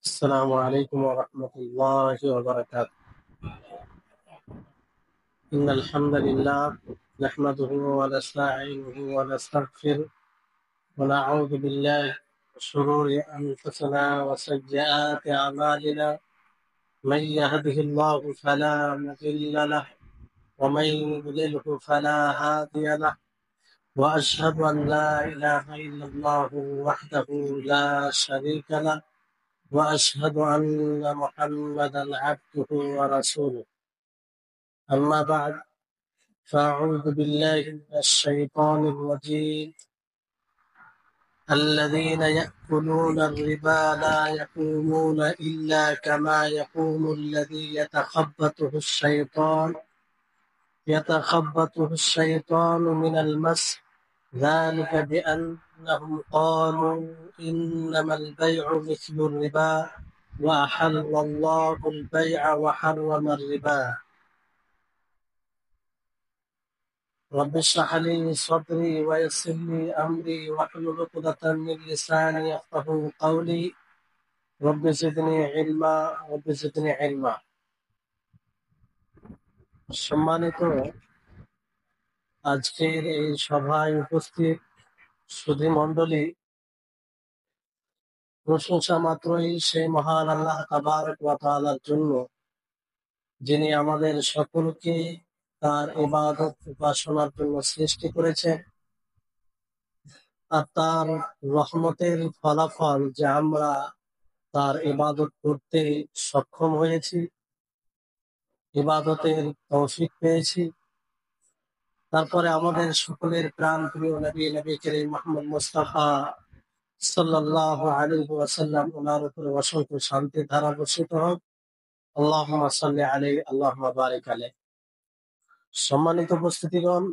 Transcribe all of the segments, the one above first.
السلام عليكم ورحمة الله وبركاته. إن الحمد لله نحمده ونستعينه ونستغفره ونعوذ بالله من شرور أنفسنا وسيئات أعمالنا. من يهده الله فلا مضل له ومن يضلله فلا هادي له، وأشهد أن لا إله إلا الله وحده لا شريك له، وأشهد أن محمدا عبده ورسوله. أما بعد، فأعوذ بالله من الشيطان الرجيم. الذين يأكلون الربا لا يقومون إلا كما يقوم الذي يتخبطه الشيطان من المس، ذلك بأنهم قالوا إنما البيع مثل الربا وأحل الله البيع وحرم الربا. رب اشرح لي صدري ويسر لي أمري واحلل عقدة من لساني يفقهوا قولي. رب زدني علما. সম্মানিত আজকের এই সভায় উপস্থিত সুধী মণ্ডলী, প্রশংসা মাত্রই সেই মহান আল্লাহ তাবারক ওয়া তাআলার জন্য, যিনি আমাদের সকলকে তার ইবাদত উপাসনার জন্য সৃষ্টি করেছেন। আর তার রহমতের ফলাফল যে আমরা তার ইবাদত করতে সক্ষম হয়েছি, ইবাদতের তৌফিক পেয়েছি। তারপরে আমাদের সকলের প্রাণ প্রিয় নবী করিম মুহাম্মদ মুস্তাফা সাল্লাল্লাহু আলাইহি ওয়াসাল্লাম, ওনার উপরে অসংখ্য শান্তির ধারা বর্ষিত হোক। আল্লাহুম্মা সাল্লি আলাইহি, আল্লাহুম্মা বারিক আলাইহি। সম্মানিত উপস্থিতিগণ,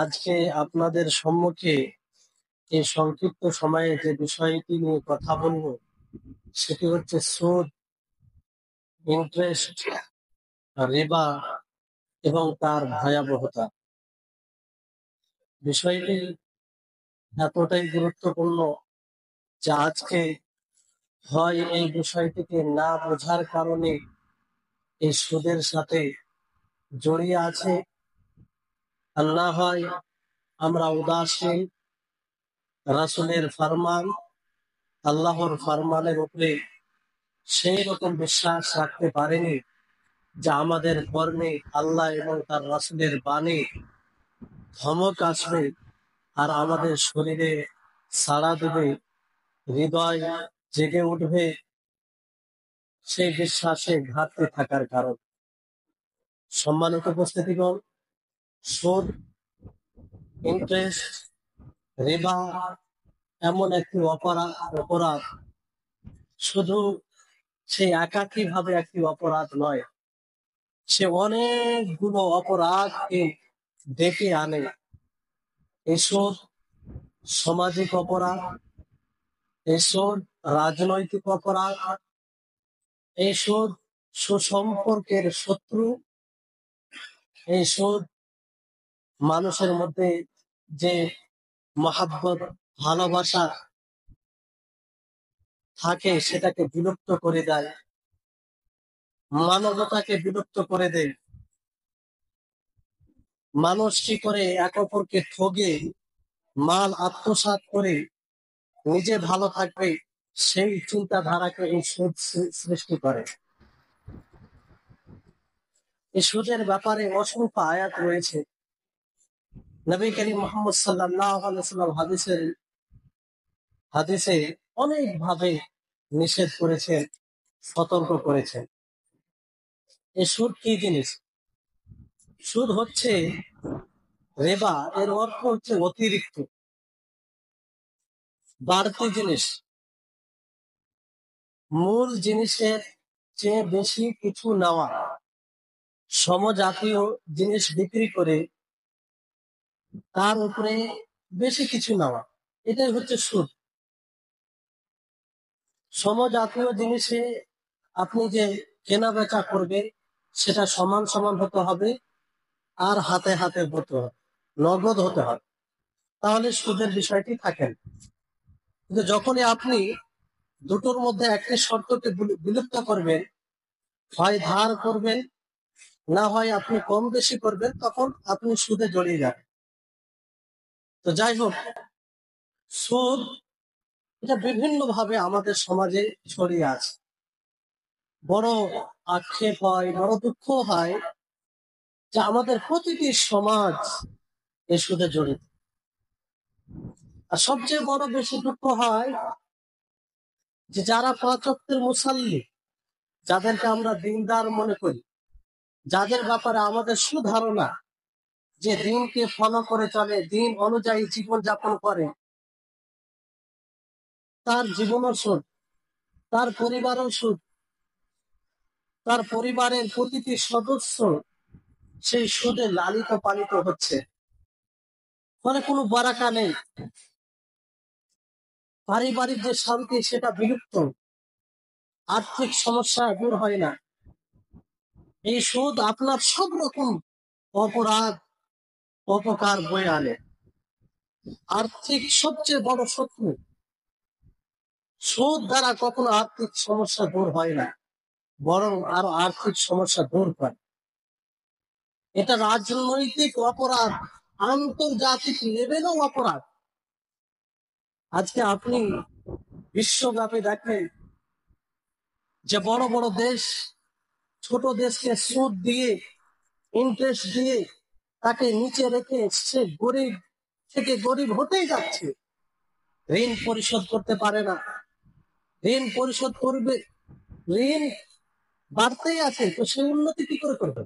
আজকে আপনাদের সম্মুখে এই সংক্ষিপ্ত সময়ে যে বিষয়টি নিয়ে কথা বলবো, সেটি হচ্ছে সুদ, ইন্টারেস্ট, রিবা এবং তার ভয়াবহতা। বিষয়টি এতটাই গুরুত্বপূর্ণ যে আজকে হয় এই বিষয়টিকে না বোঝার কারণে এই সুদের সাথে জড়িয়ে আছে, আর না হয় আমরা উদাসীন, রাসূলের ফরমান, আল্লাহর ফরমানের উপরে সেই রকম বিশ্বাস রাখতে পারেনি যে আমাদের কর্মে আল্লাহ এবং তার রাসূলের বাণী ধমক আসবে আর আমাদের শরীরে সাড়া দেবে, হৃদয় জেগে উঠবে সেই বিশ্বাসে ঘাটতি থাকার কারণ। সম্মানিত উপস্থিতিগণ, সুদ, ইন্টারেস্ট, রিবা এমন একটি অপরাধ শুধু সেই একাকী ভাবে একটি অপরাধ নয়, সে অনেকগুলো অপরাধকে ডেকে আনে। এই সুদ সামাজিক অপরাধ, এই সুদ রাজনৈতিক অপরাধ, এই সুদ সুসম্পর্কের শত্রু, এই সুদ মানুষের মধ্যে যে মহাব্বত, ভালোবাসা থাকে সেটাকে বিলুপ্ত করে দেয়, মানবতাকে বিলুপ্ত করে দেয়। মানুষ কি করে এক অপরকে ঠগে মাল আত্মসাৎ করে নিজে ভালো থাকবে, সেই চিন্তাধারাকে এই সুদ সৃষ্টি করে। এই সুদের ব্যাপারে অসংখ্য আয়াত রয়েছে। নবী করিম মুহাম্মদ সাল্লাল্লাহু আলাইহি ওয়াসাল্লাম হাদিসে অনেক ভাবে নিষেধ করেছেন, সতর্ক করেছেন। এই সুদ কি জিনিস? সুদ হচ্ছে রিবা, এর অর্থ হচ্ছে অতিরিক্ত, বাড়তি জিনিস, মূল জিনিসের চেয়ে বেশি কিছু নেওয়া, সমজাতীয় জিনিস বিক্রি করে তার উপরে বেশি কিছু নেওয়া, এটাই হচ্ছে সুদ। সমজাতীয় জিনিসে আপনি যে কেনা বেচা করবেন সেটা সমান সমান হতে হবে, আর হাতে হাতে হতে হবে, নগদ হতে হবে, তাহলে সুদের বিষয়টি থাকে না। কিন্তু যখনই আপনি দুটোর মধ্যে একটি শর্তকে বিলুপ্ত করবেন, হয় ধার করবেন, না হয় আপনি কম বেশি করবেন, তখন আপনি সুদে জড়িয়ে যাবেন। তো যাই হোক, সুদ এটা বিভিন্ন ভাবে আমাদের সমাজে ছড়িয়ে আছে। বড় আক্ষেপ হয়, বড় দুঃখ হয় যে আমাদের প্রতিটি সমাজ এই সুদে জড়িত। আর সবচেয়ে বড় বেশি দুঃখ হয় যে যারা ৫ ওয়াক্তের মুসাল্লি, যাদেরকে আমরা দিনদার মনে করি, যাদের ব্যাপারে আমাদের সুধারণা যে দিনকে ফলো করে চলে, দিন অনুযায়ী জীবন যাপন করে, তার জীবনও সুদ, তার পরিবারও সুদ, তার পরিবারের প্রতিটি সদস্য সেই সুদে লালিত পালিত হচ্ছে। ফলে কোনো বারাকা নেই, পারিবারিক যে শান্তি সেটা বিলুপ্ত, আর্থিক সমস্যা দূর হয় না। এই সুদ আপনার সব রকম অপরাধ অপকার বয়ে আনে। আর্থিক সবচেয়ে বড় শত্রু। সুদ দ্বারা কখনো আর্থিক সমস্যা দূর হয় না, বরং আরো আর্থিক সমস্যা দূর করে। এটা রাজনৈতিক অপরাধ, আন্তর্জাতিক লেভেলও অপরাধ। আজকে আপনি বিশ্বব্যাপী দেখেন যে বড় বড় দেশ ছোট দেশকে সুদ দিয়ে, ইন্টারেস্ট দিয়ে তাকে নিচে রেখে সে গরিব থেকে গরিব হতেই যাচ্ছে। ঋণ পরিশোধ করতে পারে না, ঋণ পরিশোধ করবে, ঋণ বাড়তেই আছে, তো সে উন্নতি কি করে করবে?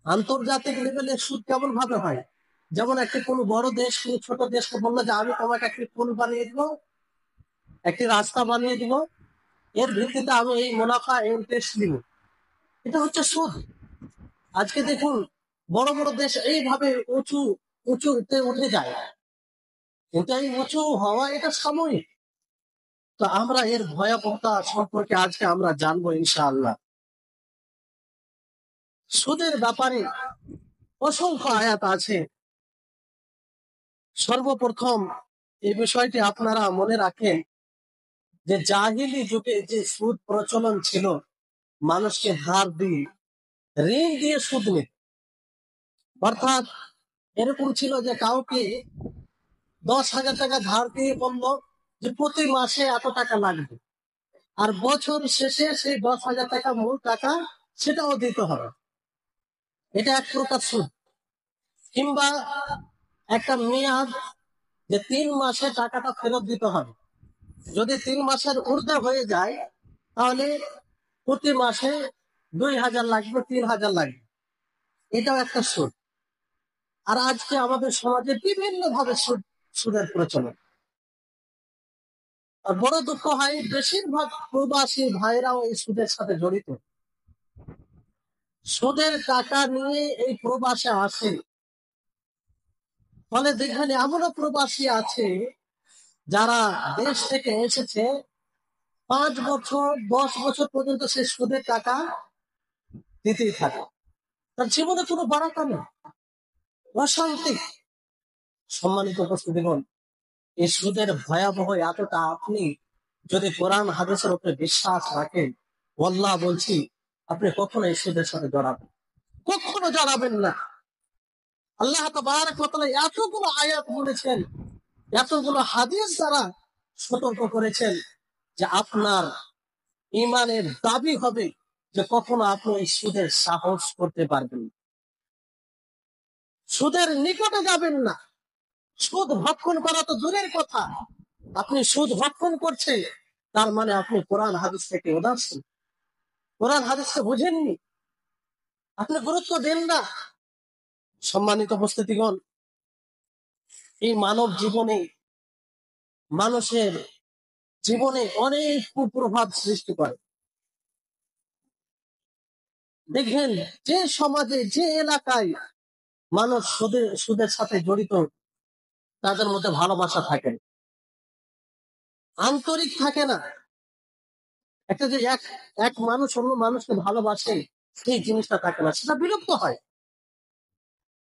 আন্তর্জাতিক লেভেলে সুদ কেমন ভাবে হয়? যেমন একটি কোনো বড় দেশ কোনো ছোট দেশকে বললো যে আমি তোমাকে একটি পুল বানিয়ে দিব, একটি রাস্তা বানিয়ে দিব, এর ভিত্তিতে আমি এই মুনাফা ইন্টারেস্ট দিব। এটা হচ্ছে সুদ। আজকে দেখুন বড় বড় দেশ এইভাবে উঁচু উঁচুতে উঠে যায়, কিন্তু এই উঁচু হওয়া এটা সাময়িক। তো আমরা এর ভয়াবহতা সম্পর্কে আজকে আমরা জানবো ইনশাআল্লাহ। সুদের ব্যাপারে অসংখ্য আয়াত আছে। সর্বপ্রথম এই বিষয়টি আপনারা মনে রাখেন যে জাহিলি যুগে যে সুদ প্রচলন ছিল, মানুষকে ধার দিয়ে, ঋণ দিয়ে সুদ নিত। অর্থাৎ এরকম ছিল যে কাউকে ১০,০০০ টাকা ধার দিয়ে বললো যে প্রতি মাসে এত টাকা লাগবে, আর বছর শেষে সেই ১০,০০০ টাকা মূল টাকা সেটাও দিতে হবে। এটা এক প্রকার সুদ। কিংবা একটা মেয়াদ, যে ৩ মাসে টাকাটা ফেরত দিতে হবে। যদি ৩ মাসের ঊর্ধ্বে হয়ে যায় তাহলে প্রতি মাসে ২,০০০ লাগবে, ৩,০০০ লাগবে। এটাও একটা সুদ। আর আজকে আমাদের সমাজে বিভিন্ন ভাবে সুদের প্রচলন। আর বড় দুঃখ হয় বেশিরভাগ প্রবাসী ভাইরাও এই সুদের সাথে জড়িত। সুদের টাকা নিয়ে এই প্রবাসে আসে। ফলে দেখবেন এমনও প্রবাসী আছে যারা দেশ থেকে এসেছে ৫ বছর ১০ বছর পর্যন্ত সে সুদের টাকা দিতেই থাকে। তার জীবনে কোনো বারাকা নেই, অশান্তি। সম্মানিত উপস্থিতিগণ, এই সুদের ভয়াবহ এতটা, আপনি যদি কোরআন হাদিসের উপরে বিশ্বাস রাখেন, আল্লাহ বলছি আপনি কখনো এই সুদের সাথে জড়াবেন, কখনো জড়াবেন না। আল্লাহ তাবারক ওয়া তাআলা এতগুলো আয়াত বলেছেন, এতগুলো হাদিস দ্বারা সতর্ক করেছেন যে আপনার ইমানের দাবি হবে যে কখনো আপনি এই সুদের সাহস করতে পারবেন না, সুদের নিকটে যাবেন না। সুদ ভক্ষণ করা তো দূরের কথা, আপনি সুদ ভক্ষণ করছেন তার মানে আপনি কোরআন হাদিস থেকে উদাসীন, কোরআন হাদিসকে বুঝেননি, আপনি গুরুত্ব দেন না। সম্মানিত উপস্থিতিগণ, এই মানব জীবনে, মানুষের জীবনে অনেক কুপ্রভাব সৃষ্টি করে। দেখেন যে সমাজে যে এলাকায় মানুষ সুদের সাথে জড়িত, তাদের মধ্যে ভালোবাসা থাকে না, আন্তরিক থাকে না। একটা যে এক এক মানুষ অন্য মানুষকে ভালোবাসে, সেই জিনিসটা থাকে না, সেটা বিলুপ্ত হয়।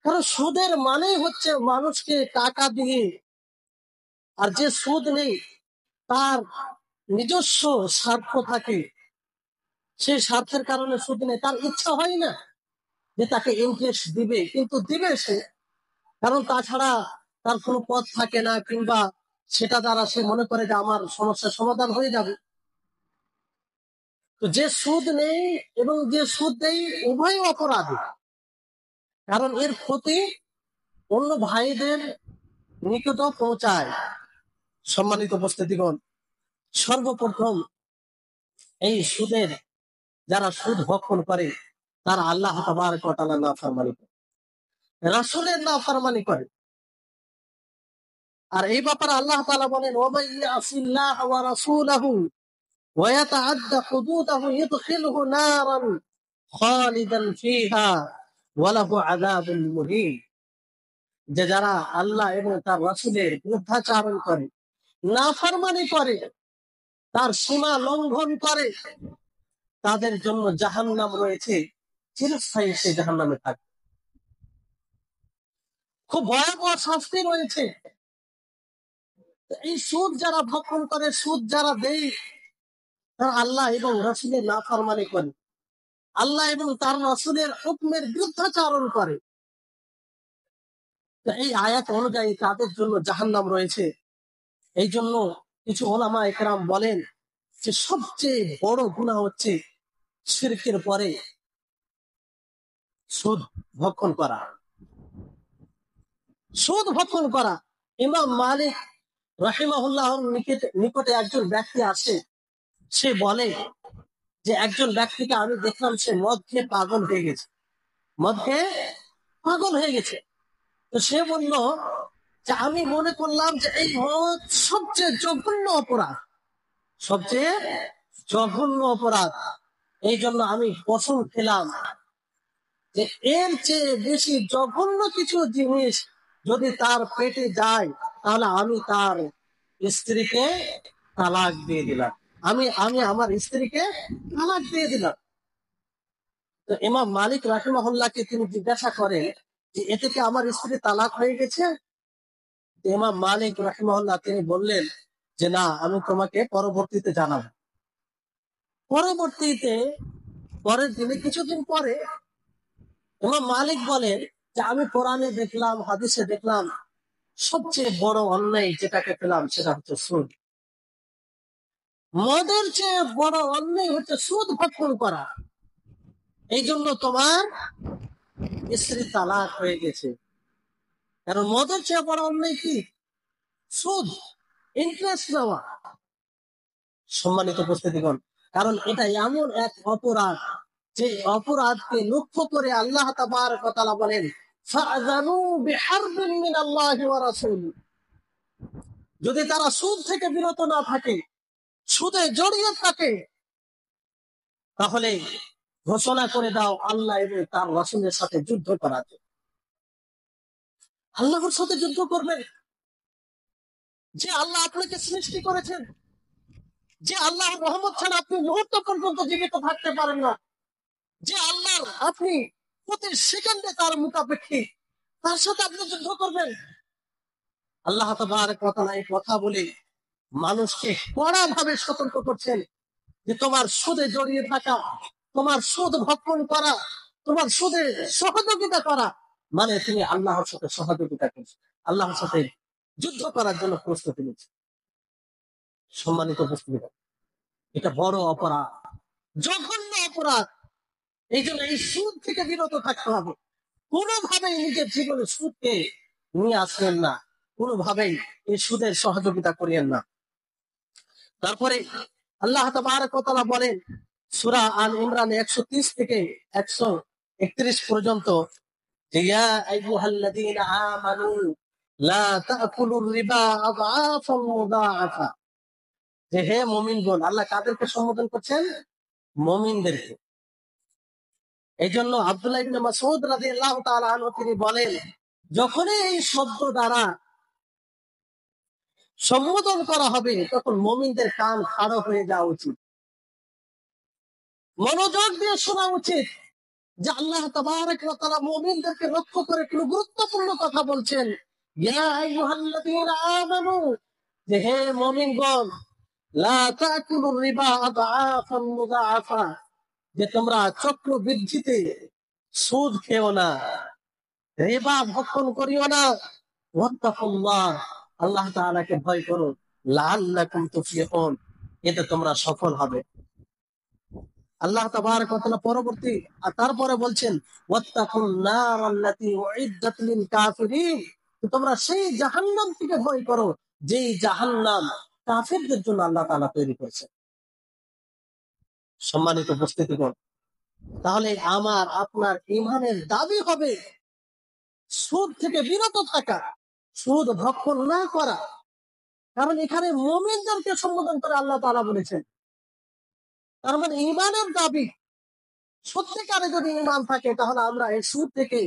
কারণ সুদের মানে হচ্ছে মানুষকে টাকা দিয়ে, আর যে সুদ নেই তার নিজস্ব স্বার্থ থাকে, সেই স্বার্থের কারণে সুদ নেয়। তার ইচ্ছা হয় না যে তাকে ইন্টারেস্ট দিবে, কিন্তু দিবে সে, কারণ তাছাড়া তার কোনো পথ থাকে না, কিংবা সেটা দ্বারা সে মনে করে যে আমার সমস্যার সমাধান হয়ে যাবে। তো যে সুদ নেই এবং যে সুদ দেয় উভয় অপরাধী, কারণ এর ক্ষতি অন্য ভাইদের নিকট পৌঁছায়। সম্মানিত উপস্থিতিগণ, সর্বপ্রথম এই সুদের যারা সুদ ভক্ষণ করে তারা আল্লাহ তাবারক ওয়া তাআলার নাফরমানি করে, রাসূলের নাফরমানি করে। আর এই ব্যাপারে আল্লাহ তাআলা বলেন, ওয়া মান ইয়াসিল্লাহ ওয়া রাসূলাহু ওয়া ইয়াতাআদ্দা হুদুদাহু ইদখিলহু নারান খালিদান ফিহা ওয়া লাহু আযাবুন মুহিন। যে যারা আল্লাহ এবং তার রাসূলের বিরুদ্ধাচরণ করে, নাফরমানি করে, তার সীমা লঙ্ঘন করে, তাদের জন্য জাহান্নাম রয়েছে, চিরস্থায়ী সে জাহান্নামে থাকবে। খুব ভয়াবহ শাস্তি রয়েছে। এই সুদ যারা ভক্ষণ করে, সুদ যারা দেয়, তারা আল্লাহ এবং রাসূলের নাফরমানি করে, আল্লাহ এবং তার রাসূলের হুকমের বিরুদ্ধাচরণ করে। এই আয়াত অনুযায়ী তাদের জন্য জাহান্নাম রয়েছে। এই জন্য কিছু উলামা ইকরাম বলেন যে সবচেয়ে বড় গুনাহ হচ্ছে শিরকের পরে সুদ ভক্ষণ করা। সুদ ভক্ষণ করা। ইমাম মালিক রাহিমাহুল্লাহর নিকটে একজন ব্যক্তি আসে, সে বলে যে একজন ব্যক্তিকে আমি দেখলাম সে মদ খেয়ে পাগল হয়ে গেছে, মদ খেয়ে পাগল হয়ে গেছে। তো সে বলল যে আমি মনে করলাম যে এই মদ সবচেয়ে জঘন্য অপরাধ, সবচেয়ে জঘন্য অপরাধ। এই জন্য আমি কসম খেলাম যে এর চেয়ে বেশি জঘন্য কিছু জিনিস যদি তার পেটে যায় তাহলে আমি তার স্ত্রীকে তালাক দিয়ে দিলাম, আমি আমি আমার স্ত্রীকে তালাক দিয়ে দিলাম। তো ইমাম মালিক রাহিমাহুল্লাহকে তিনি জিজ্ঞাসা করেন যে এতে কি আমার স্ত্রী তালাক হয়ে গেছে? ইমাম মালিক রাহিমাহুল্লাহ তিনি বললেন যে না, আমি তোমাকে পরবর্তীতে জানাবো। পরবর্তীতে পরের দিনে কিছুদিন পরে ইমাম মালিক বলেন যে আমি কোরআনে দেখলাম, হাদিসে দেখলাম, সবচেয়ে বড় অন্যায় যেটাকে পেলাম সেটা হচ্ছে সুদ। মদের চেয়ে বড় অন্যায় হচ্ছে সুদ ভক্ষণ করা। এই জন্য তোমার স্ত্রী তালাক হয়ে গেছে। কারণ মদের চেয়ে বড় অন্যায় কি? সুদ, ইন্টারেস্ট নেওয়া। সম্মানিত উপস্থিতিগণ, কারণ এটা এমন এক অপরাধ যে অপরাধকে লক্ষ্য করে আল্লাহ তাবারক ওয়া তাআলা বলেন, ফাআযানু বিহারবিন মিনাল্লাহি ওয়া রাসূলিহি। যদি তারা সুদ থেকে বিরত না থাকে, সুদে জড়িয়ে থাকে, তাহলে ঘোষণা করে দাও আল্লাহ এবং তার রাসূলের সাথে যুদ্ধ করার জন্য। আল্লাহর সাথে যুদ্ধ করবেন, যে আল্লাহ আপনাকে সৃষ্টি করেছেন, যে আল্লাহর রহমত ছাড়া আপনি মুহূর্ত পর্যন্ত জীবিত থাকতে পারেন না, যে আল্লাহ আপনি প্রতি সেকেন্ডে তার মুখাপেক্ষী, তার সাথে আপনি যুদ্ধ করবেন। আল্লাহ তাবারক ওয়া তাআলা এই কথা বলে মানুষকে কড়া ভাবে সতর্ক করছেন যে তোমার সুদে জড়িয়ে থাকা, তোমার সুদ ভক্ষণ করা, তোমার সুদে সহযোগিতা করা মানে তুমি আল্লাহর সাথে সহযোগিতা করছো, আল্লাহর সাথে যুদ্ধ করার জন্য প্রস্তুতি নিচ্ছ। সম্মানিত উপস্থিতি, এটা বড় অপরাধ, জঘন্য অপরাধ। এই জন্য এই সুদ থেকে বিরত থাকতে হবে। কোনোভাবেই নিজের জীবনে সুদকে নিয়ে আসবেন না, কোনোভাবেই এই সুদের সহযোগিতা করিয়েন না। তারপরে আল্লাহ তাবারক ওয়া তাআলা বলেন সূরা আল ইমরান 130 থেকে 131 পর্যন্ত, ইয়া আইয়ুহাল্লাযীনা আমানু লা তাকুলুর রিবা আযআফান মুদাআফা। যে হে মুমিনগণ, আল্লাহ কাদেরকে সম্বোধন করছেন? মুমিনদেরকে। এই জন্য আব্দুল্লাহ ইবনে মাসউদ রাদিয়াল্লাহু তাআলা আনহু তিনি বলেন, যখনই এই শব্দ দ্বারা সম্বোধন করা হবে তখন মুমিনদের কান খাড়া হয়ে যাওয়া উচিত, মনোযোগ দিয়ে শোনা উচিত যে আল্লাহ তাবারক ওয়া তাআলা মুমিনদেরকে লক্ষ্য করে কোনো গুরুত্বপূর্ণ কথা বলছেন। ইয়া আইয়ুহাল্লাযীনা আমানু, যে হে মুমিনগণ, লা তাকুলুর রিবা আদআফান মুদাআফা, যে তোমরা চক্র বৃদ্ধিতে সুদ খেও না, রিবা ভক্ষণ করিও না। ওয়াত্তাকুল্লাহ, আল্লাহ তাআলাকে ভয় করো। লাআল্লাকুম তুফলিহুন, এতে তোমরা সফল হবে। আল্লাহ তাবারক ওয়া তাআলা পরবর্তী আর তারপরে বলছেন, ওয়াত্তাকুন নার আল্লাতী উইদ্দাত লিল কাফিরিন, তোমরা সেই জাহান্নাম থেকে ভয় করো যেই জাহান্নাম কাফিরদের জন্য আল্লাহ তাআলা তৈরি করেছে। সম্মানিত উপস্থিতিগণ, তাহলে আমার আপনার ঈমানের দাবি হবে সুদ থেকে বিরত থাকা, সুদ ভক্ষণ না করা। কারণ এখানে মুমিনদেরকে সম্বোধন করে আল্লাহ তাআলা বলেছেন। তার মানে ঈমানের দাবি, সত্যিকারে যদি ঈমান থাকে তাহলে আমরা এই সুদ থেকে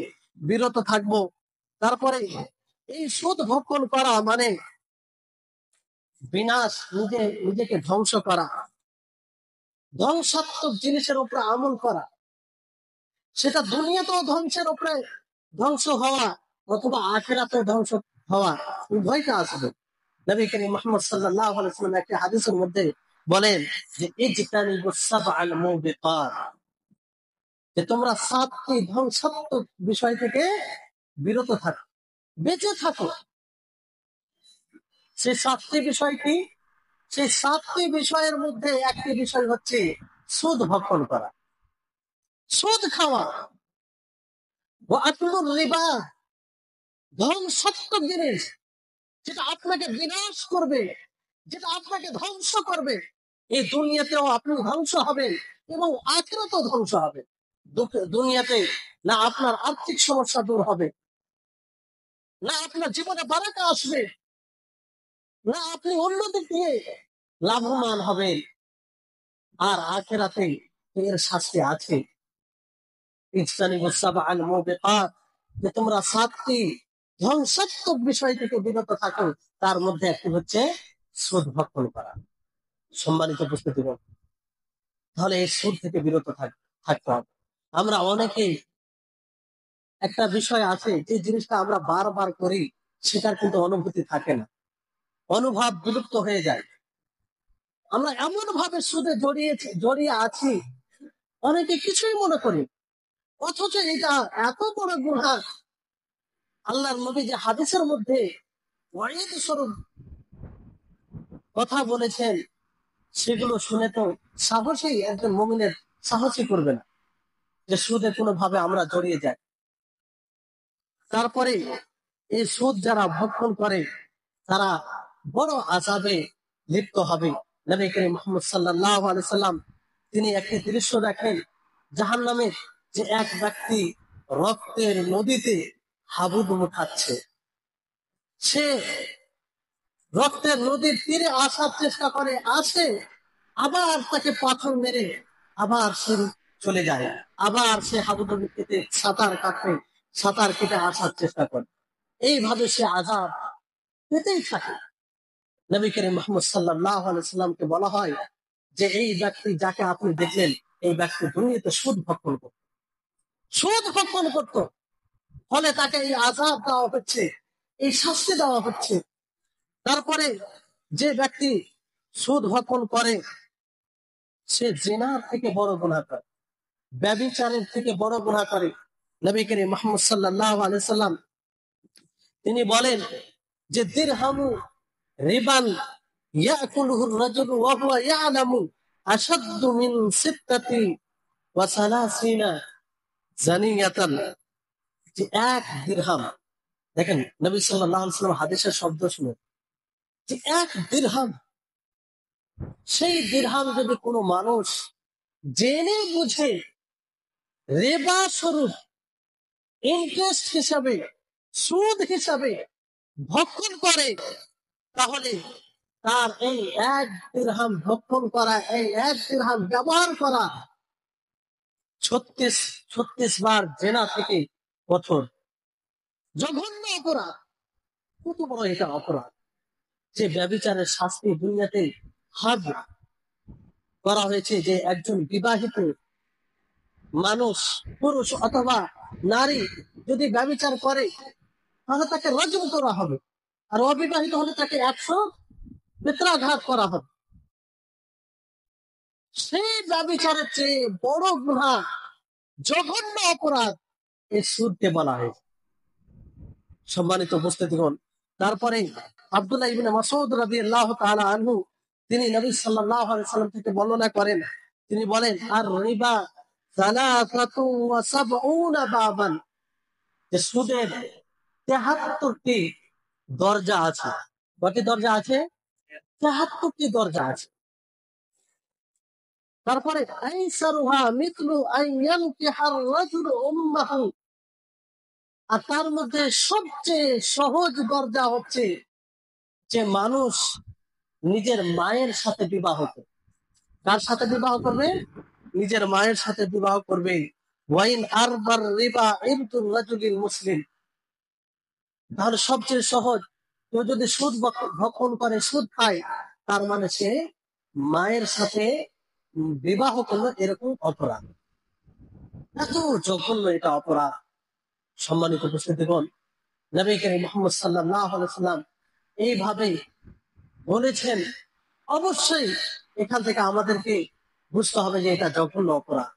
বিরত থাকব। তারপরে এই সুদ ভক্ষণ করা মানে বিনাশ, নিজেকে ধ্বংস করা, ধ্বংসাত্মক জিনিসের উপরে আমল করা, সেটা দুনিয়াতেও ধ্বংসের উপরে ধ্বংস হওয়া অথবা আখিরাতেও ধ্বংস হওয়া, উভয়টা আসবে। নবী করিম মুহাম্মদ সাল্লাল্লাহু আলাইহি ওয়াসাল্লাম একটি হাদিসের মধ্যে বলেন যে ইজতানিবুস সাবআল মুবিকাত, যে তোমরা 7টি ধ্বংসাত্মক বিষয় থেকে বিরত থাকো, বেঁচে থাকো। সেই 7টি বিষয় কি? সেই 7টি বিষয়ের মধ্যে একটি বিষয় হচ্ছে সুদ ভক্ষণ করা, সুদ খাওয়া। ওয়া আকলুর রিবা, ধ্বংসাত্মক জিনিস, যেটা আপনাকে বিনাশ করবে, যেটা আপনাকে ধ্বংস করবে। এই দুনিয়াতেও আপনি ধ্বংস হবেন এবং আখিরাতেও ধ্বংস হবে। দুনিয়াতে না আপনার আর্থিক সমস্যা দূর হবে, না আপনার জীবনে বারাকা আসবে, না আপনি অন্য দিক দিয়ে লাভবান হবেন। আর আখিরাতে এর শাস্তি আছে। ইজতানিবুস সাবআল মুবিকাত, যে তোমরা 7টি ধ্বংসাত্মক বিষয় থেকে বিরত থাকো, তার মধ্যে একটি হচ্ছে সুদ ভক্ষণ করা। সম্মানিত উপস্থিতিগণ, তাহলে এই সুদ থেকে বিরত থাকতে হবে। আমরা অনেকেই একটা বিষয় আছে, যে জিনিসটা আমরা বারবার করি সেটার কিন্তু অনুভূতি থাকে না, অনুভব বিলুপ্ত হয়ে যায়। আমরা এমন ভাবে সুদে জড়িয়ে আছি, অনেকে কিছুই মনে করি, অথচ এটা এত বড় গুনাহ। আল্লাহর নবী যে হাদিসের মধ্যে ওয়াইদ স্বরূপ কথা বলেছেন, সেগুলো শুনে তো সাহসী একজন মুমিনের সাহসী করবে না যে সুদে কোনোভাবে আমরা জড়িয়ে যাই। তারপরে এই সুদ যারা ভক্ষণ করে তারা বড় আযাবে লিপ্ত হবে। নবী করিম মুহাম্মদ সাল্লাল্লাহু আলাইহি সাল্লাম তিনি একটি দৃশ্য দেখেন জাহান্নামে, যে এক ব্যক্তি রক্তের নদীতে হাবুডুবু খাচ্ছে। সে রক্তের নদীর তীরে আসার চেষ্টা করে, আসে, আবার তাকে পাথর মেরে আবার সে চলে যায়, আবার সে হাবুডুবু খেতে সাঁতার কেটে আসার চেষ্টা করে। এইভাবে সে আযাব পেতেই থাকে। নবী করিম মুহাম্মদ সাল্লাল্লাহু আলাইহি সাল্লামকে বলা হয় যে এই ব্যক্তি যাকে আপনি দেখলেন, এই ব্যক্তি দুনিয়াতে সুদ ভক্ষণ করত, ফলে তাকে এই আযাব দেওয়া হচ্ছে, এই শাস্তি দেওয়া হচ্ছে। তারপরে যে ব্যক্তি সুদ ভক্ষণ করে সে জিনার থেকে বড় গুনাহ করে, ব্যভিচারের থেকে বড় গুনাহ করে। নবী করিম মুহাম্মদ সাল্লাল্লাহু আলাইহি সাল্লাম তিনি বলেন যে দিরহামু রিবান ইয়াকুলুহু আর-রাজুলু ওয়া হুয়া ইয়ালামু আশাদ্দু মিন সিত্তাতি ওয়া সালাসিনা জানিয়াতান, যে 1 দিরহাম, দেখেন নবী সাল্লাল্লাহু আলাইহি সাল্লাম হাদিসের শব্দ শুনে, যে 1 দিরহাম, সেই দিরহাম যদি কোনো মানুষ জেনে বুঝে রিবা স্বরূপ, ইন্টারেস্ট হিসাবে, সুদ হিসাবে ভক্ষণ করে, তাহলে তার এই 1 দিরহাম ভক্ষণ করা, এই 1 দিরহাম ব্যবহার করা 36 বার জেনা থেকে কঠোর, জঘন্য অপরাধ। কত বড় এটা অপরাধ যে ব্যভিচারের শাস্তি দুনিয়াতে হাদ করা হয়েছে, যে একজন বিবাহিত মানুষ, পুরুষ অথবা নারী যদি ব্যভিচার করে তাহলে তাকে রজম করা হবে, আর অবিবাহিত হলে তাকে 100 বেত্রাঘাত করা হবে। সেই ব্যভিচারের চেয়ে বড় গুনাহ, জঘন্য অপরাধ এই সুদকে বলা হয়েছে। সম্মানিত উপস্থিতিগণ, তারপরে আব্দুল্লাহ ইবনে মাসউদ রাদিয়াল্লাহু তাআলা আনহু তিনি নবী সাল্লাল্লাহু আলাইহি সাল্লাম থেকে বর্ণনা করেন, তিনি বলেন, আর রিবা সালাসাতু ওয়া সাবউনা বাবান, যে সুদের 73টি দরজা আছে। কয়টি দরজা আছে? 73টি দরজা আছে। তারপরে আইসারুহা মিথলু আন ইয়ানকিহার রাজুলু উম্মাহু, আর তার মধ্যে সবচেয়ে সহজ দরজা হচ্ছে যে মানুষ নিজের মায়ের সাথে বিবাহ করবে। কার সাথে বিবাহ করবে? নিজের মায়ের সাথে বিবাহ করবে। ওয়াইন আরবার রিবা ইনতুর রাজুলিল মুসলিম, তাহলে সবচেয়ে সহজ, কেউ যদি সুদ ভক্ষণ করে, সুদ খায়, তার মানে সে মায়ের সাথে বিবাহ করলো, এরকম অপরাধ। এত জঘন্য এটা অপরাধ। সম্মানিত উপস্থিতিগণ, নবী করিম মুহাম্মদ সাল্লাল্লাহু আলাইহি সাল্লাম এইভাবে বলেছেন। অবশ্যই এখান থেকে আমাদেরকে বুঝতে হবে যে এটা জঘন্য অপরাধ।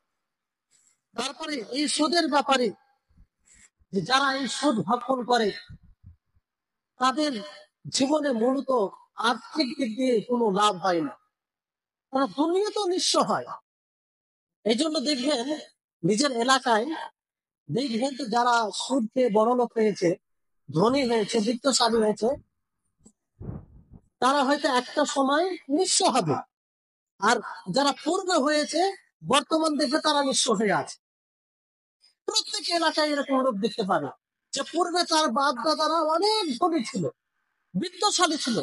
তারপরে এই সুদের ব্যাপারে, যে যারা এই সুদ ভক্ষণ করে, তাদের জীবনে মূলত আর্থিক দিক দিয়ে কোনো লাভ হয় না, তারা দুনিয়াতেও নিঃস্ব হয়। এই জন্য দেখবেন নিজের এলাকায়, দেখবেন তো যারা সুদ খেয়ে বড়লোক হয়েছে, ধনী হয়েছে, বিত্তশালী হয়েছে, তারা হয়তো একটা সময় নিঃস্ব হবে। আর যারা পূর্বে হয়েছে, বর্তমান দেখে তারা নিঃস্ব হয়ে আছে। প্রত্যেক এলাকায় এরকম লোক দেখতে পাবে যে পূর্বে তার বাপ দাদারা অনেক ধনী ছিল, বিত্তশালী ছিল,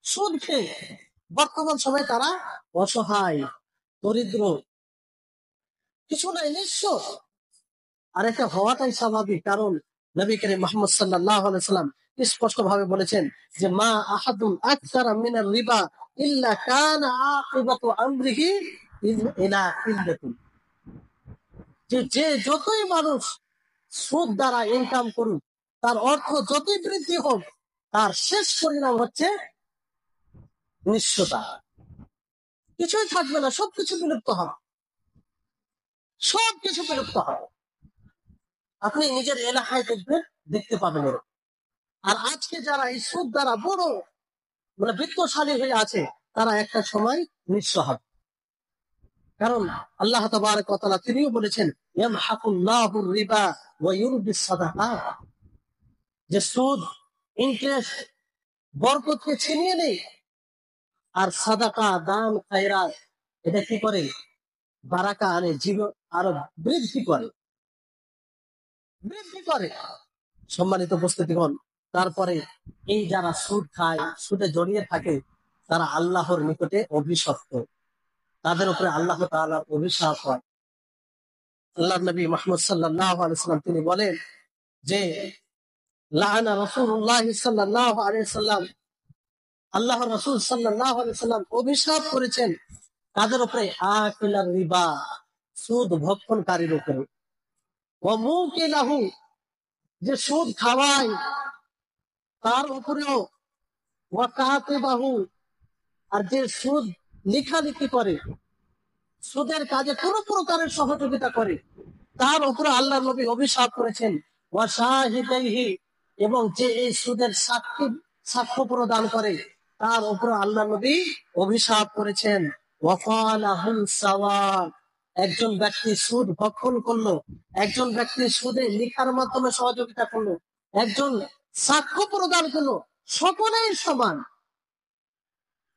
সুদ খেয়ে, বর্তমান সময়ে তারা অসহায়, দরিদ্র, কিছু নাই, নিঃস্ব। আর এটা হওয়াটাই স্বাভাবিক, কারণ নবী করিম মুহাম্মদ সাল্লাল্লাহু আলাইহি সাল্লাম স্পষ্ট ভাবে বলেছেন যে মা আহাদুন আকসারা মিনার রিবা ইল্লা কানা আকিবাতু আমরিহি ইলা কিল্লাতুন, যে যতই মানুষ সুদ দ্বারা ইনকাম করুক, তার অর্থ যতই বৃদ্ধি হোক, তার শেষ পরিণাম হচ্ছে নিঃস্বতা। কিছুই থাকবে না, সবকিছু বিলুপ্ত হবে, সবকিছু বিলুপ্ত হবে। আপনি নিজের এলাকায় দেখবেন, দেখতে পাবেন এরকম। আর আজকে যারা এই সুদ দ্বারা বড় বিত্তশালী হয়ে আছে, তারা একটা সময় নিঃস্ব হবে। কারণ আল্লাহ তাবারক ওয়া তাআলা তিনিও বলেছেন, ইয়ামহাকুল্লাহুর রিবা ওয়া ইউরবিস সাদাকাত, যে সুদ, ইন্টারেস্ট বরকতকে ছিনিয়ে নেয়, আর সাদাকা, দান, খায়রাত, এটা কি করে? বারাকা আনে, জীবন আরো বৃদ্ধি করে, বৃদ্ধি করে। সম্মানিত উপস্থিতিগণ, তারপরে এই যারা সুদ খায়, সুদে জড়িয়ে থাকে, তারা আল্লাহর নিকটে অভিশপ্ত, তাদের উপরে আল্লাহ তাআলার অভিশাপ হয়। আল্লাহর নবী মুহাম্মদ সাল্লাল্লাহু আলাইহি সাল্লাম তিনি বলেন যে লাআনা রাসূলুল্লাহ সাল্লাল্লাহু আলাইহি সাল্লাম, আল্লাহর রাসূল সাল্লাল্লাহু আলাইহি সাল্লাম অভিশাপ করেছেন তাদের উপরে, আকিলার রিবা, সুদ ভক্ষণকারীর উপরে, ওয়া মুকিলাহু, যে সুদ খাওয়ায় তার উপরেও, ওয়া কাতিবাহু, আর যে সুদ লেখালেখি করে, সুদের কাজে কোন প্রকারের সহযোগিতা করে, তার উপরে আল্লাহ নবী অভিশাপ করেছেন। ওয়া শাহিদাইহি, এবং যে এই সুদের সাক্ষ্য প্রদান করে, তার উপরে আল্লাহ নবী অভিশাপ করেছেন। ওয়াকালাহুম সাওয়া, একজন ব্যক্তি সুদ ভক্ষণ করলো, একজন ব্যক্তি সুদে লেখার মাধ্যমে সহযোগিতা করলো, একজন সাক্ষ্য প্রদান করলো, সকলেই সমান।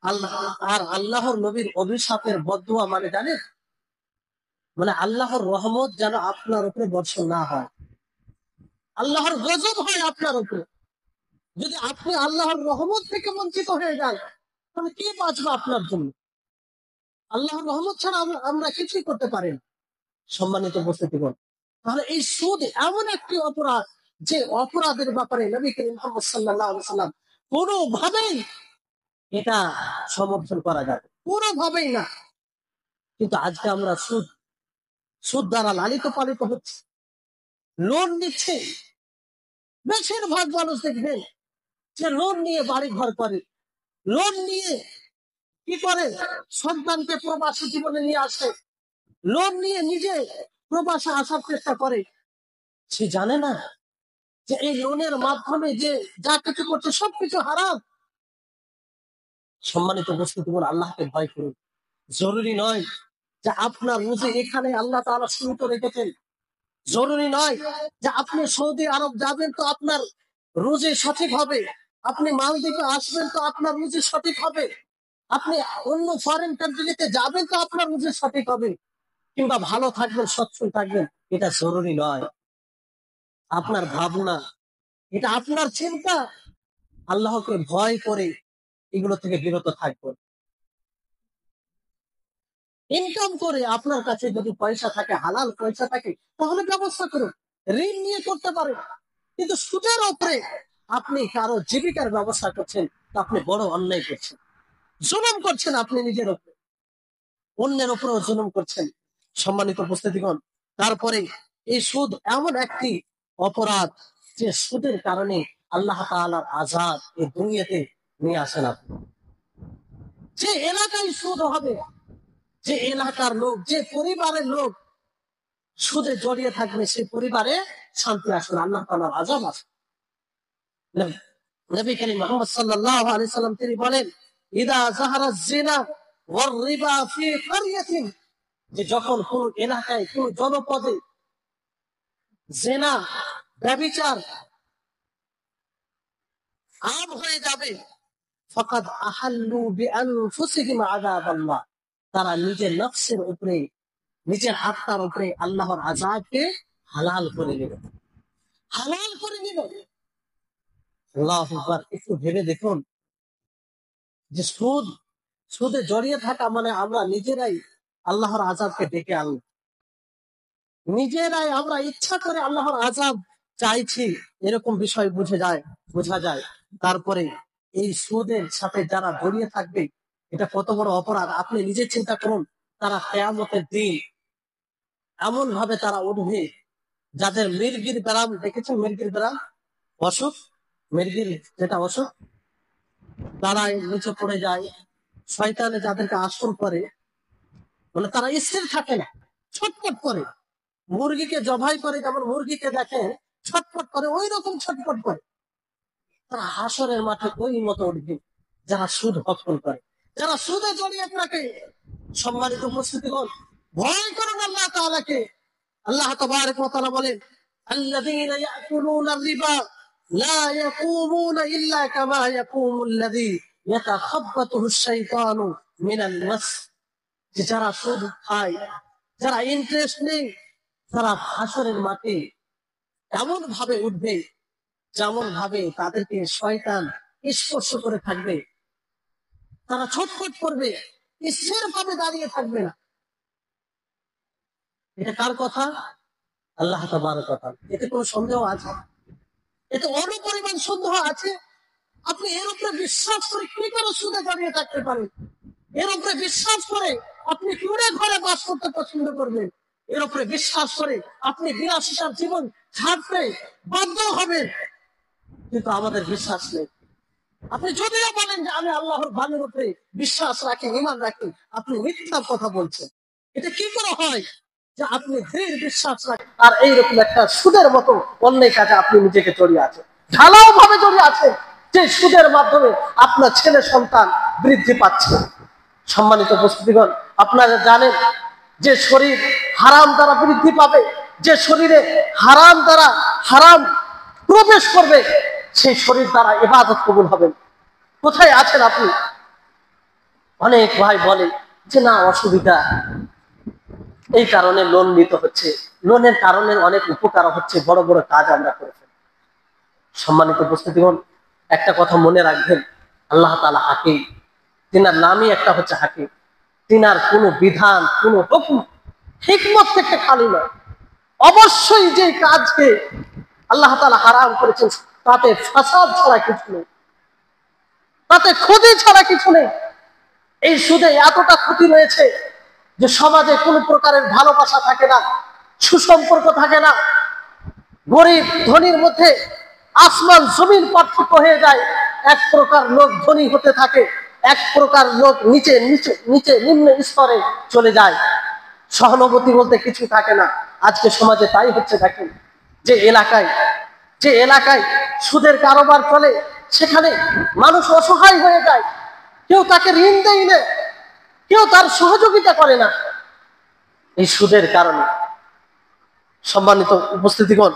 আল্লাহ আর আল্লাহর নবীর অভিশাপের বদদুয়া মানে জানেন, আল্লাহর রহমত যেন আপনার উপরে বর্ষণ না হয়, আল্লাহর গজব হয় আপনার উপরে। যদি আপনি আল্লাহর রহমত থেকে বঞ্চিত হয়ে যান, তাহলে কে বাঁচবে আপনার জন্য? আল্লাহর রহমত ছাড়া আমরা কিছুই করতে পারি না। সম্মানিত উপস্থিতিগণ, তাহলে এই সুদ এমন একটি অপরাধ, যে অপরাধের ব্যাপারে নবী করিম মুহাম্মদ সাল্লাল্লাহু আলাইহি সাল্লাম কোনোভাবেই এটা সমর্থন করা যাবে, কোনোভাবেই না। কিন্তু আজকে আমরা সুদ দ্বারা লালিত পালিত হচ্ছে, লোন নিচ্ছে। বেশিরভাগ মানুষ দেখবেন যে লোন নিয়ে বাড়ি ঘর করে, লোন নিয়ে কি করে? সন্তানকে প্রবাসী জীবনে নিয়ে আসে, লোন নিয়ে নিজে প্রবাসে আসার চেষ্টা করে। সে জানে না যে এই লোনের মাধ্যমে যে যা কিছু করছে সবকিছু হারাম। সম্মানিত উপস্থিতি, আল্লাহকে ভয় করুন। জরুরি নয় যে আপনার রুজি এখানে আল্লাহ তাআলা সীমিত রেখেছেন। জরুরি নয় যে আপনি সৌদি আরব যাবেন তো আপনার রুজি সঠিক হবে, আপনি মালদ্বীপে আসবেন তো আপনার রুজি সঠিক হবে, আপনি অন্য ফরেন কান্ট্রিতে যাবেন তো আপনার রুজি সঠিক হবে, কিংবা ভালো থাকবেন, সচ্ছল থাকবেন, এটা জরুরি নয়। আপনার ভাবনা, এটা আপনার চিন্তা, আল্লাহকে ভয় করে এগুলো থেকে বিরত থাকবেন। ইনকাম করে আপনার কাছে যদি পয়সা থাকে, হালাল পয়সা থাকে, তাহলে ব্যবস্থা করুন, ঋণ নিয়ে করতে পারেন। কিন্তু সুদের উপরে আপনি কারো জীবিকার ব্যবস্থা করছেন, তা আপনি বড় অন্যায় করছেন, জুলুম করছেন। আপনি নিজের উপরে, অন্যের উপরেও জুলুম করছেন। সম্মানিত উপস্থিতিগণ, তারপরে এই সুদ এমন একটি অপরাধ যে সুদের কারণে আল্লাহ তাআলার আযাব এই দুনিয়াতে নিয়ে আসেন। আপনি যে এলাকায় সুদ হবে, যে এলাকার লোক, যে পরিবারের লোক সুদে জড়িয়ে থাকবে, সেই পরিবারে শান্তি আসবে না, আল্লাহ তাআলার আযাব আসবে। নবী করিম মুহাম্মদ সাল্লাল্লাহু আলাইহি সাল্লাম তিনি বলেন, ইদা যাহারা যিনা ওয়ার রিবা ফি ক্বরিয়াতিন, যে যখন কোন এলাকায়, কোন জনপদে জিনা, ব্যভিচার আম হয়ে যাবে, ফাকাদ আহাল্লু বিআনফুসিহিম আযাবাল্লাহ, তারা নিজের নফসের উপরে, নিজের আত্মার উপরে আল্লাহর আযাবকে হালাল করে নিল, হালাল করে নিল। আল্লাহু আকবার। একটু ভেবে দেখুন যে সুদে জড়িয়ে থাকা মানে আমরা নিজেরাই আল্লাহর আযাবকে ডেকে আনলাম, নিজেরাই আমরা ইচ্ছা করে আল্লাহর আযাব চাইছি, এরকম বিষয় বোঝা যায়। তারপরে এই সুদের সাথে যারা জড়িয়ে থাকবে, এটা কত বড় অপরাধ আপনি নিজে চিন্তা করুন। তারা কিয়ামতের দিন এমন ভাবে তারা উঠবে, যাদের মির্গির ব্যারাম দেখেছেন, মির্গির ব্যারাম অসুখ, মির্গির যেটা অসুখ, তারা নিচে পড়ে যায়, শয়তানে যাদেরকে আসর করে, মানে তারা স্থির থাকে না, ছটফট করে। মুরগিকে জবাই করে যেমন মুরগিকে দেখে ছটফট করে, ওই রকম ছটফট করে। তারা হাসরের মাঠে ওই মতো উঠবে যারা সুদ ভক্ষণ করে, যারা সুদে জড়িয়ে থাকে। সম্মানিত উপস্থিতিগণ, ভয় করুন আল্লাহ তাআলাকে। আল্লাহ তাবারক ওয়া তাআলা বলেন, আল্লাযীনা ইয়াকুলুনা রিবা লা ইয়াকুমুনা ইল্লা কামা ইয়াকুমুল্লাযী ইয়াতাখাব্বাতুহুশ শাইতানু মিনাল মাস, যে যারা সুদ খায়, যারা ইন্টারেস্ট নেই, তারা হাসরের মাঠে এমন ভাবে উঠবে যেমন ভাবে তাদেরকে শয়তান স্পর্শ করে থাকবে। তারা ছটফট করবে, স্থির ভাবে দাঁড়িয়ে থাকবে না। এটা কার কথা? আল্লাহ তাআলার কথা। এতে কোনো সন্দেহ আছে? এতে অনুপরিমাণ সন্দেহ আছে? আপনি এর উপরে বিশ্বাস করে কি করে সুদে দাঁড়িয়ে থাকতে পারেন? এর উপরে বিশ্বাস করে আপনি কুড়ে ঘরে বাস করতে পছন্দ করবেন? এর উপরে বিশ্বাস করে আপনি বিলাসিতার জীবন ছাড়তে বাধ্য হবেন? কিন্তু আমাদের বিশ্বাস নেই। আপনি যদিও বলেন যে আমি আল্লাহর বাণীর উপরে বিশ্বাস রাখি, ঈমান রাখি, আপনি মিথ্যা কথা বলছেন। এটা কি করে হয় যে আপনি দৃঢ় বিশ্বাস রাখেন আর এইরকম একটা সুদের মতো অন্যায় কাজে আপনি নিজেকে জড়িয়ে আছেন, ঢালাও ভাবে জড়িয়ে আছেন, যে সুদের মাধ্যমে আপনার ছেলে সন্তান বৃদ্ধি পাচ্ছে। সম্মানিত উপস্থিতিগণ, আপনারা জানেন যে শরীর হারাম দ্বারা বৃদ্ধি পাবে, যে শরীরে হারাম দ্বারা হারাম প্রবেশ করবে, সেই শরীর দ্বারা ইবাদত কবুল হবে। কোথায় আছেন আপনি? অনেক ভাই বলে যে না, অসুবিধা, এই কারণে লোন নিতে হচ্ছে, লোনের কারণে অনেক উপকার হচ্ছে, বড় বড় কাজ আমরা করে ফেলি। সম্মানিত উপস্থিতিগণ, একটা কথা মনে রাখবেন, আল্লাহ তাআলা হাকিম, তিনার নামই একটা হচ্ছে হাকিম। তিনার কোনো বিধান, কোনো হুকুম হিকমত থেকে খালি নয়। অবশ্যই যে কাজকে আল্লাহ তাআলা হারাম করেছেন তাতে ফাসাদ ছাড়া কিছু নেই, তাতে ক্ষতি ছাড়া কিছু নেই। এই সুদে এতটা ক্ষতি রয়েছে যে সমাজে কোনো প্রকারের ভালোবাসা থাকে না, সুসম্পর্ক থাকে না, গরিব ধনীর মধ্যে আসমান জমিন পার্থক্য হয়ে যায়। এক প্রকার লোক ধনী হতে থাকে, এক প্রকার লোক নিচে নিচে নিচে নিম্ন স্তরে চলে যায়, সহানুভূতি বলতে কিছু থাকে না। আজকে সমাজে তাই হচ্ছে। দেখেন, যে এলাকায় সুদের কারবার চলে, সেখানে মানুষ অসহায় হয়ে যায়, কেউ তাকে ঋণ দেয় না, কেউ তার সহযোগিতা করে না, এই সুদের কারণে। সম্মানিত উপস্থিতিগণ,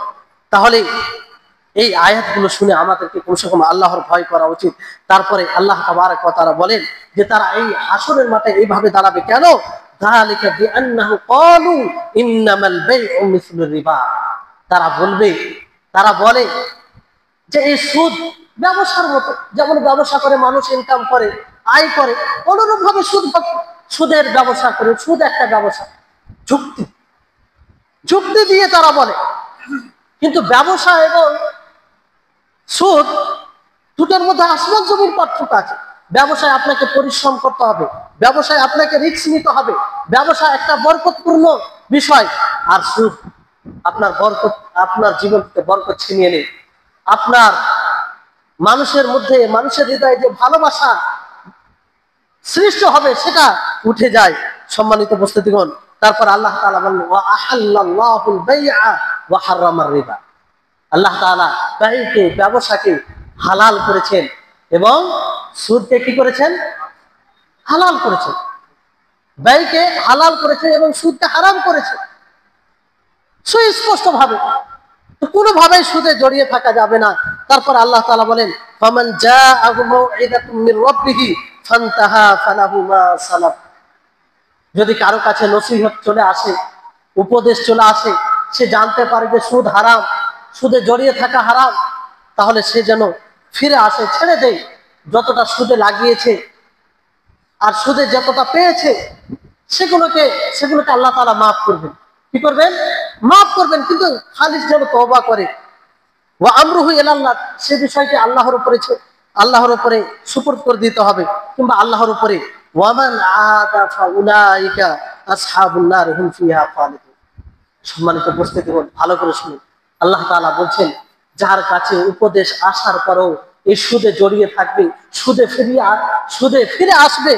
তাহলে এই আয়াতগুলো শুনে আমাদেরকে কমসে কম আল্লাহর ভয় করা উচিত। তারপরে আল্লাহ তাবারক ওয়া তাআলা বলেন যে তারা এই হাসরের মাঠে এইভাবে দাঁড়াবে কেন? যালিকা বিআন্নাহু ক্বালু ইন্নামাল বাইউ মিসলুর রিবা। তারা বলে যে এই সুদ ব্যবসার মতো, যেমন ব্যবসা করে মানুষ ইনকাম করে, আয় করে, অনুরূপ ভাবে সুদের ব্যবসা করে। সুদ একটা ব্যবসা, যুক্তি দিয়ে তারা বলে। কিন্তু ব্যবসা এবং সুদ দুটোর মধ্যে আসমান জমির পার্থক্য আছে। ব্যবসায় আপনাকে পরিশ্রম করতে হবে, ব্যবসায় আপনাকে রিস্ক নিতে হবে, ব্যবসা একটা বরকতপূর্ণ বিষয়। আর সুদ আপনার জীবন থেকে বরকত ছিনিয়ে নেয়। আপনার মানুষের হৃদয়ে যে ভালোবাসা সৃষ্টি হবে সেটা উঠে যায়। সম্মানিত উপস্থিতিগণ, তারপর আল্লাহ তাআলা বললেন ওয়া আহাল্লাল্লাহুল বাইআ ওয়া হারামার রিবা। আল্লাহ তাআলা ব্যবসাকে হালাল করেছেন এবং সুদকে কি করেছেন? হালাল করেছেন। ব্যয়কে হালাল করেছেন এবং সুদকে হারাম করেছেন সুস্পষ্ট ভাবে। তো কোনোভাবেই সুদে জড়িয়ে থাকা যাবে না। তারপর আল্লাহ তাআলা বলেন ফামান জাআহু মাউইযাতুম মির রাব্বিহি ফান্তাহা ফালাহু মা সালাফ। যদি কারো কাছে নসিহত চলে আসে, উপদেশ চলে আসে, সে জানতে পারে যে সুদ হারাম, সুদে জড়িয়ে থাকা হারাম, তাহলে সে যেন ফিরে আসে, ছেড়ে দেয় যতটা সুদে লাগিয়েছে আর সুদে যতটা পেয়েছে সেগুলোকে আল্লাহ তাআলা মাফ করবেন। কি করবেন? মাফ করবেন। কিন্তু খালিস যেন তওবা করে। ওয়া আমরুহু ইলাল্লাহ, সে বিষয়টি আল্লাহর উপরে সুপর্দ করে দিতে হবে, কিংবা আল্লাহর উপরে। ওয়ামান আদা ফাউলাইকা আসহাবুন নার হুম ফিহা খালিদুন। সম্মানিত উপস্থিতিগণ, ভালো করে শুনুন। আল্লাহ তাআলা বলছেন যার কাছে উপদেশ আসার পরও এই সুদে জড়িয়ে থাকবে, সুদে ফিরে আসবে,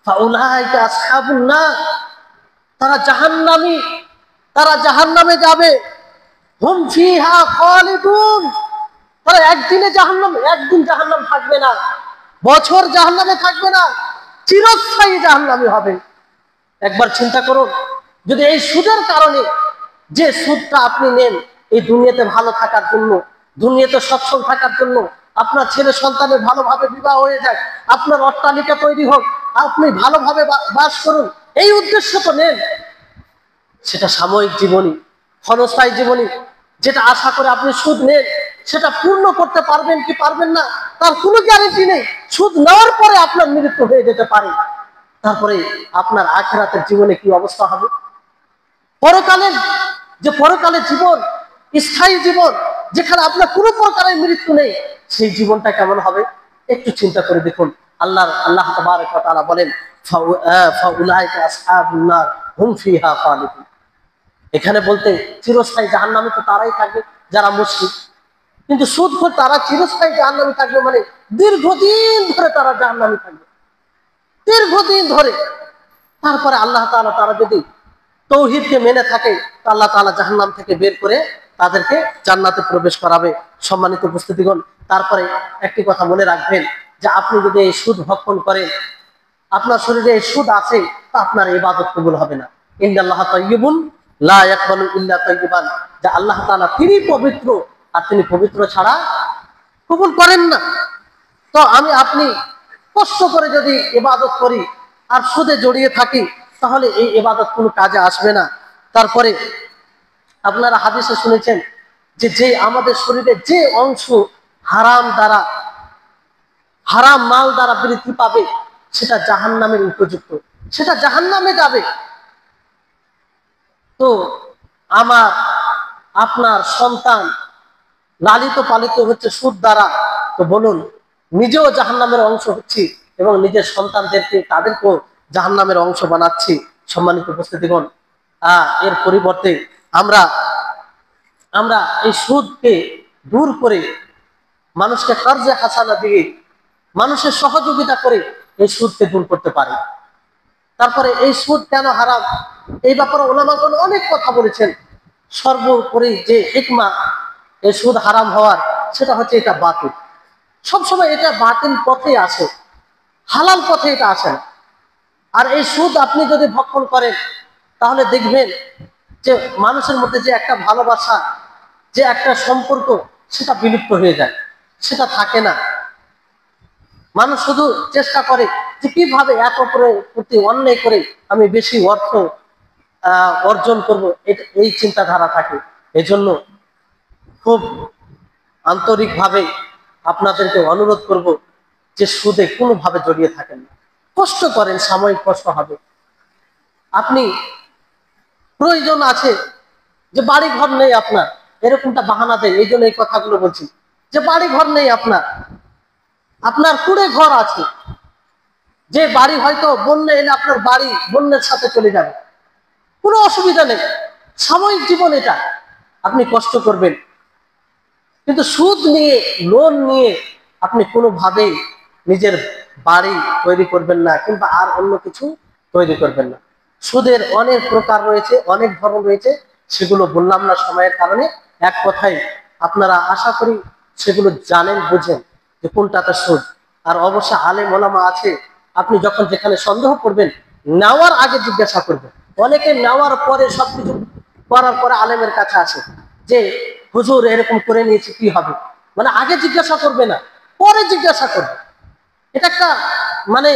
ফাউলাইকা আসহাবুন নার, তারা জাহান্নামে যাবে। হুম ফিহা খালিদুন, তারা একদিন জাহান্নাম থাকবে না, বছর জাহান্নামে থাকবে না, চিরস্থায়ী জাহান্নামী হবে। একবার চিন্তা করুন, যদি এই সুদের কারণে, যে সুদটা আপনি নেন এই দুনিয়াতে ভালো থাকার জন্য, দুনিয়াতে সচ্ছল থাকার জন্য, আপনার ছেলে সন্তানের ভালোভাবে বিবাহ হয়ে যায়, আপনার অট্টালিকা তৈরি হোক, আপনি ভালোভাবে বাস করুন, এই উদ্দেশ্য তো নেন, সেটা সাময়িক জীবনী, ক্ষণস্থায়ী জীবনী। যেটা আশা করে আপনি সুদ নেন সেটা পূর্ণ করতে পারবেন কি পারবেন না তার কোনো গ্যারান্টি নেই। সুদ নেওয়ার পরে আপনার মৃত্যু হয়ে যেতে পারে। তারপরে আপনার আখিরাতের জীবনে কি অবস্থা হবে? পরকালের জীবন, স্থায়ী জীবন, যেখানে আপনার কোনো প্রকারের মৃত্যু নেই, সেই জীবনটা কেমন হবে একটু চিন্তা করে দেখুন। আল্লাহ তাবারক ওয়া তাআলা বলেন ফাউলাইকা আসহাবুন নার হুম ফিহা খালিদুন। এখানে বলতে চিরস্থায়ী জাহান্নামে তো তারাই থাকবে যারা মুশরিক, কিন্তু সুদখোর তারা চিরস্থায়ী জাহান্নামে থাকবে, মানে দীর্ঘদিন ধরে তারা জাহান্নামে থাকবে, দীর্ঘদিন ধরে। তারপরে আল্লাহ তাআলা তারা যদি তৌহিদকে মেনে থাকে, আল্লাহ তাআলা জাহান্নাম থেকে বের করে তাদেরকে জান্নাতে প্রবেশ করাবে। সম্মানিত উপস্থিতিগণ, তারপরে একটি কথা মনে রাখবেন যে আপনি যদি এই সুদ ভক্ষণ করেন, আপনার শরীরে এই সুদ আছে, তা আপনার ইবাদত কবুল হবে না। ইন্নাল্লাহা তাইয়্যিবুন লা ইয়াকবালু ইল্লা তাইয়্যিবান, যে আল্লাহ তাআলা তিনি পবিত্র, আর তিনি পবিত্র ছাড়া কবুল করেন না। তো আপনি কষ্ট করে যদি ইবাদত করি আর সুদে জড়িয়ে থাকি, তাহলে এই ইবাদত কোনো কাজে আসবে না। তারপরে আপনারা হাদিসে শুনেছেন যে আমাদের শরীরে যে অংশ হারাম মাল দ্বারা বৃদ্ধি পাবে সেটা জাহান্নামের উপযুক্ত, সেটা জাহান্নামে যাবে। তো আপনার সন্তান লালিত পালিত হচ্ছে সুদ দ্বারা, তো বলুন নিজেও জাহান্নামের অংশ হচ্ছি এবং নিজের তাদেরকেও জাহান্নামের অংশ বানাচ্ছি। সম্মানিত উপস্থিতিগণ, এর পরিবর্তে আমরা এই সুদকে দূর করে মানুষকে কর্জে হাসানা দিয়ে মানুষের সহযোগিতা করে এই সুদকে দূর করতে পারি। তারপরে এই সুদ কেন হারাম, এই ব্যাপারে ওলামাগণ অনেক কথা বলেছেন। সর্বোপরি যে হিকমা এই সুদ হারাম হওয়ার, সেটা হচ্ছে এটা বাতিল। সবসময় এটা বাতিল পথে আসে, হালাল পথে এটা আসে না। আর এই সুদ আপনি যদি ভক্ষণ করেন, তাহলে দেখবেন যে মানুষের মধ্যে যে একটা ভালোবাসা, যে একটা সম্পর্ক, সেটা বিলুপ্ত হয়ে যায়, সেটা থাকে না। মানুষ শুধু চেষ্টা করে যে কিভাবে এক অপরের প্রতি অন্যায় করে আমি বেশি অর্থ অর্জন করব, এই চিন্তাধারা থাকে। এজন্য খুব আন্তরিকভাবে আপনাদেরকে অনুরোধ করব যে সুদে কোনোভাবে জড়িয়ে থাকেন না। কষ্ট করেন, সাময়িক কষ্ট হবে। আপনি প্রয়োজন আছে যে বাড়ি ঘর নেই আপনার, এরকমটা বাহানা দেয়, এই জন্য এই কথাগুলো বলছি। যে বাড়ি ঘর নেই আপনার, আপনার কুড়ে ঘর আছে, যে বাড়ি হয়তো বন্যা এলে আপনার বাড়ি বন্যার সাথে চলে যাবে, কোনো অসুবিধা নেই, সাময়িক জীবন এটা, আপনি কষ্ট করবেন। কিন্তু সুদ নিয়ে, লোন নিয়ে আপনি কোনোভাবেই নিজের বাড়ি তৈরি করবেন না, কিংবা আর অন্য কিছু তৈরি করবেন না। সুদের অনেক প্রকার রয়েছে, অনেক ধরন রয়েছে, সেগুলো বললাম না সময়ের কারণে। এক কথায় আপনারা আশা করি সেগুলো জানেন, বুঝেন যে কোনটাতে সুদ। আর অবশ্যই আলেম ওলামা আছে, আপনি যখন যেখানে সন্দেহ করবেন, নেওয়ার আগে জিজ্ঞাসা করবেন। অনেকে নেওয়ার পরে সবকিছু করার পরে আলেমের কাছে আসে যে হুজুর এরকম করে নিয়েছি, কি হবে? মানে আগে জিজ্ঞাসা করবে না, পরে জিজ্ঞাসা করবে। এটা একটা মানে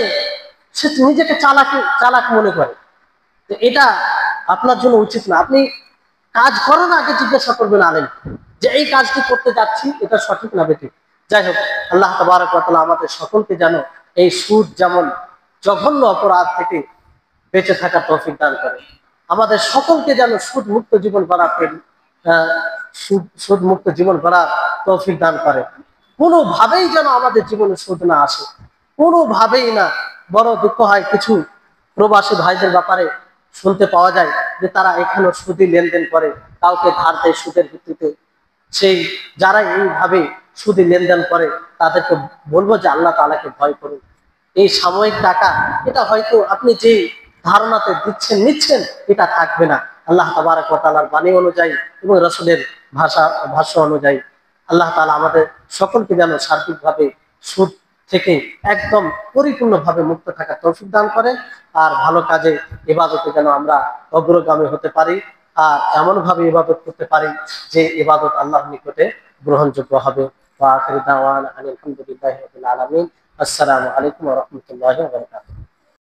সে নিজেকে চালাক মনে করে। তো এটা আপনার জন্য উচিত না। আপনি কাজ করার আগে জিজ্ঞাসা করবেন আলেম যে এই কাজটি করতে যাচ্ছি, এটা সঠিক না বেঠিক। যাই হোক, আল্লাহ তাবারক ওয়া তাআলা আমাদের সকলকে যেন এই সুদ যেমন জঘন্য অপরাধ থেকে বেঁচে থাকার তৌফিক দান করে, আমাদের সকলকে যেন সুদ মুক্ত জীবন গড়ার সুদ মুক্ত জীবন গড়ার তৌফিক দান করে। কোনোভাবেই যেন আমাদের জীবনে সুদ না আসে, কোনোভাবেই না। বড় দুঃখ হয় কিছু প্রবাসী ভাইদের ব্যাপারে শুনতে পাওয়া যায় যে তারা এখনো সুদী লেনদেন করে, কাউকে ধার দেয় সুদের ভিত্তিতে। সেই যারা এইভাবে সুদী লেনদেন করে, তাদেরকে বলবো যে আল্লাহ তাআলাকে ভয় করুন। এই সাময়িক টাকা, এটা হয়তো আপনি যে ধারণাতে নিচ্ছেন, এটা থাকবে না। আল্লাহ তাবারক ওয়া তাআলার বাণী অনুযায়ী এবং রাসূলের ভাষ্য অনুযায়ী আল্লাহ তাআলা আমাদের সকলকে যেন সার্বিকভাবে সুদ থেকে একদম পরিপূর্ণভাবে মুক্ত থাকার তৌফিক দান করেন। আর ভালো কাজে, ইবাদতে যেন আমরা অগ্রগামী হতে পারি, আর এমন ভাবে ইবাদত করতে পারি যে ইবাদত আল্লাহর নিকটে গ্রহণযোগ্য হবে। ওয়া আখিরু দাওয়ানা আলহামদুলিল্লাহি রাব্বিল আলামিন। আসসালামু আলাইকুম ওয়া রাহমাতুল্লাহি ওয়া বারাকাতুহু।